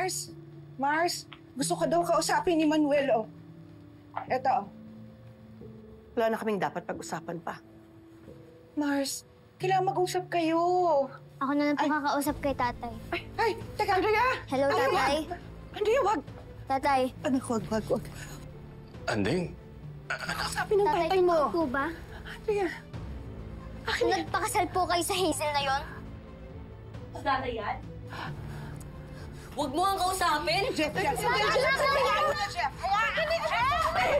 Mars! Mars! Gusto ka daw kausapin ni Manuel, oh. Eto, oh. Wala na kaming dapat pag-usapan pa. Mars, kailangan mag-usap kayo. Ako na lang po kakausap kay tatay. Ay, teka, Andrea! Hello, tatay. Andrea, wag! Tatay. Anak, wag. Anding, Kausapin ng tatay mo. po ba? Andrea. Nagpakasal po kayo sa Hazel na yon? Tatay yan? Huwag mo ang kausapin! Jeff! Ano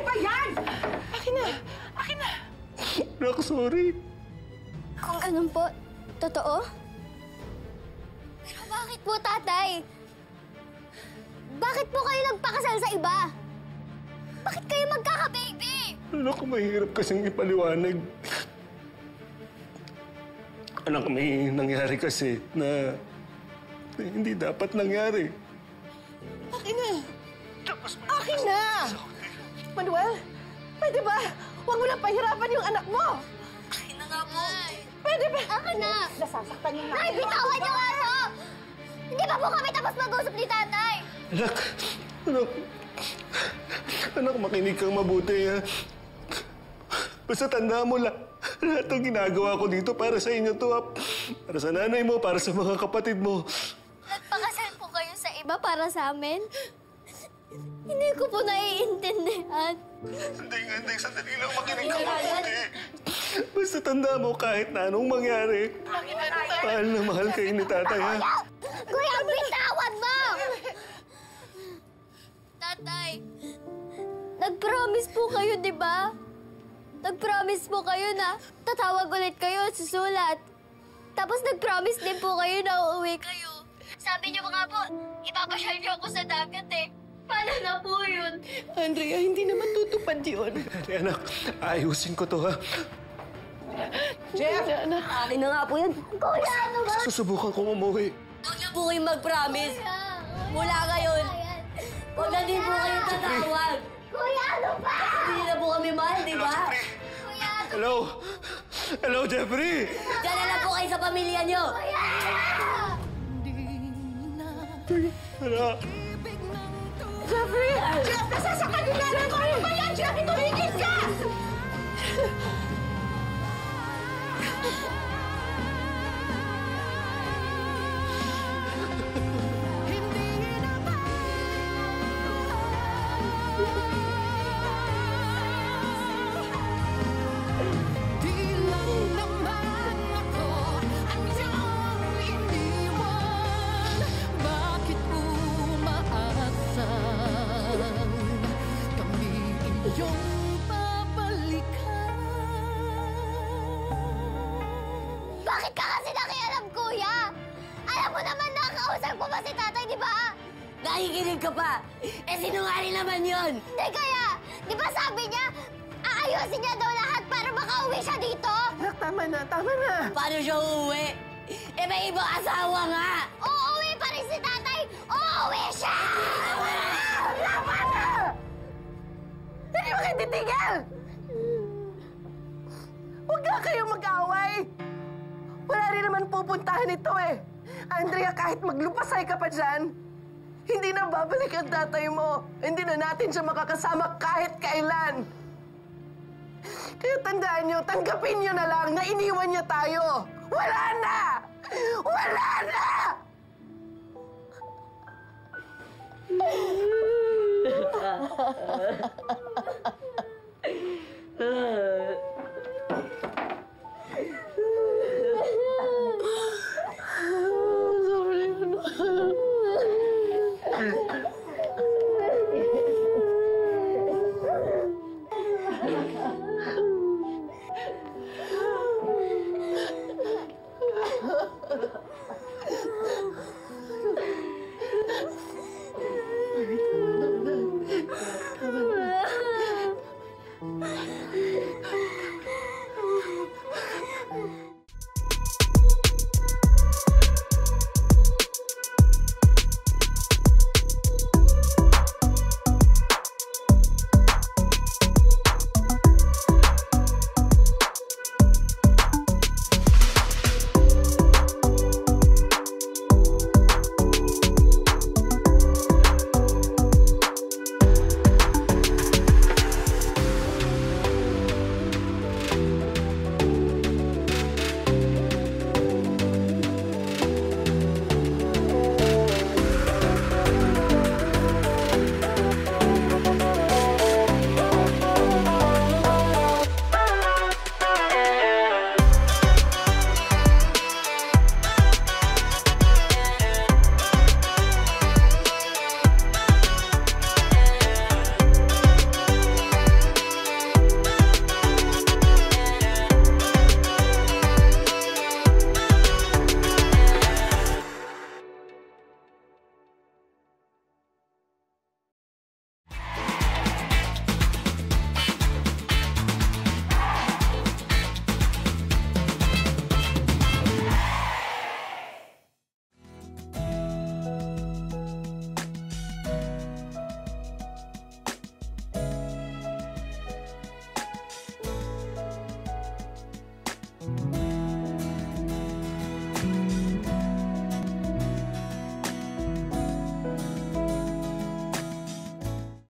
ba yan? Akin na! Anak, sorry. Kung ganun po, totoo? Pero bakit po, tatay? Bakit po kayo nagpakasal sa iba? Bakit kayo magkaka-baby? Anak, mahirap kasing ipaliwanag. Anak, may nangyari kasi na hindi dapat nangyari. Akin na! Manuel, pwede ba? Huwag mo na pahirapan yung anak mo! Akin na nga po! Pwede ba? Akin na! Nasasaktan yung Nay, bitawan niyo nga to! Hindi pa po kami tapos mag-usap ni tatay! Anak, makinig kang mabuti, ha? Basta tanda mo lang, lahat ng ginagawa ko dito para sa inyo to, ha? Para sa nanay mo, para sa mga kapatid mo. Nagpakasal po kayo sa iba para sa amin? Hindi ko po naiintindihan. Hindi, sandali lang, makinig kang mabuti. Basta tanda mo, kahit na anong mangyari, mahal na mahal kayo ni tatay, ha? Kuya, bitawan mo! Tatay, nag-promise po kayo, di ba? Nag-promise po kayo na tatawag ulit kayo at susulat. Tapos nag-promise din po kayo na uuwi kayo. Sabi niyo nga po, ipapasyal niyo ako sa dagat eh. Paano na po yun? Andrea, hindi naman tutupad yun. Anak, ayusin ko to, ha? Jeff! Akin na nga po yan. Kuya, ano ba? Susubukan kong umuwi. Huwag na po kayong mag-promise. Mula ngayon, huwag na din po kayong tatawag. Kuya, ano ba? Hindi na po kami mahal, di ba? Kuya, Hello? Hello, Jeffrey! Diyan na lang po kayo sa pamilya niyo. Anak! Jeffrey! Jeff, nasasaktan yung nanay mo! Ano ba yan? Jeff, tumigil ka! bakit ka kasi nakialam, kuya? Alam mo naman na kausap mo ba si tatay, di ba? Nakikinig ka pa. Eh, sinungaling naman yun. Hindi kaya, di ba sabi niya, aayusin niya daw lahat para makauwi siya dito? Anak, tama na. Paano siya uuwi? Eh, may ibang asawa nga. Uuwi pa rin si tatay! Uuwi siya! Tama na! Hindi mo kayo titigil! Huwag nga kayong mag-away! Wala rin naman pupuntahan ito eh. Andrea, kahit maglupasay ka pa dyan, hindi na babalik ang tatay mo. Hindi na natin siya makakasama kahit kailan. Kaya tandaan nyo, tanggapin nyo na lang na iniwan niya tayo. Wala na! Wala na!